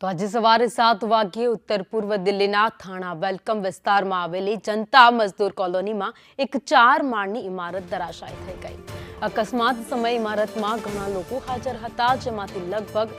તો આજે સવારે 7 વાગ્યે ઉત્તર પૂર્વ દિલ્હીના થાણા વેલકમ વિસ્તારમાં આવેલી જનતા મજદૂર કોલોનીમાં એક 4 માળની ઇમારત ધરાશાયી થઈ ગઈ। અકસ્માત સમયે ઇમારતમાં ઘણા લોકો હાજર હતા, જેમાંથી લગભગ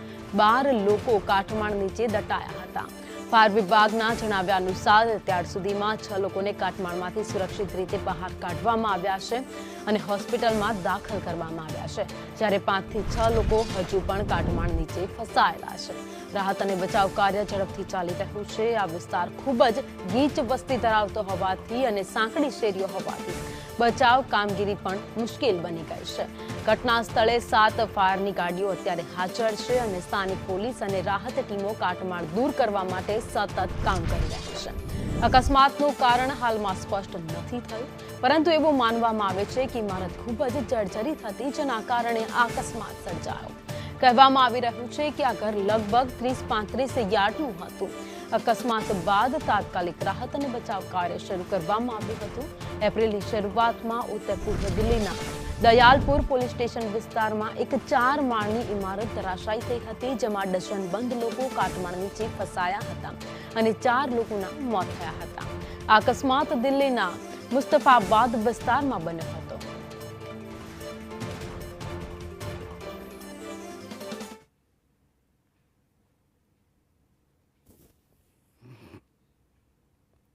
12 લોકો કાટમાળ નીચે દટાયા હતા। ફાયર વિભાગના જણાવ્યા અનુસાર અત્યાર સુધીમાં 6 લોકોને કાટમાળમાંથી સુરક્ષિત રીતે બહાર કાઢવામાં આવ્યા છે અને હોસ્પિટલમાં દાખલ કરવામાં આવ્યા છે, જ્યારે 5 થી 6 લોકો હજુ પણ કાટમાળ નીચે ફસાયેલા છે। રાહત અને બચાવ કાર્ય ઝડપથી ચાલી રહ્યું છે। આ વિસ્તાર ખૂબ જ ગીચ વસ્તી ધરાવતો હોવાથી અને સાંકડી શેરીઓ હોવાથી બચાવ કામગીરી પણ મુશ્કેલ બની ગઈ છે। ઘટના સ્થળે 7 ફાયરની ગાડીઓ અત્યારે હાજર છે અને સ્થાનિક પોલીસ અને રાહત ટીમો કાટમાળ દૂર કરવા માટે સતત કામ કરી રહી છે। અકસ્માતનું કારણ હાલમાં સ્પષ્ટ નથી થયું, પરંતુ એવું માનવામાં આવે છે કે ઇમારત ખૂબ જ જર્જરિત હતી, જેના કારણે આ અકસ્માત સર્જાયો। કહેવામાં આવી રહ્યું છે કે આ ઘર લગભગ 30-35 યાર્ડનું હતું। અકસ્માત બાદ તાત્કાલિક રાહત અને બચાવ કાર્ય શરૂ કરવામાં આવ્યું હતું। એપ્રિલની શરૂઆતમાં ઉત્તર પૂર્વ દિલ્હીના દયાલપુર પોલીસ સ્ટેશન વિસ્તારમાં એક 4 માળની ઇમારત ધરાશાયી થઈ હતી, જેમાં ડઝનબંધ લોકો કાટમાળ નીચે ફસાયા હતા અને 4 લોકોના મોત થયા હતા। આ અકસ્માત દિલ્હીના મુસ્તફાબાદ વિસ્તારમાં બન્યો હતો।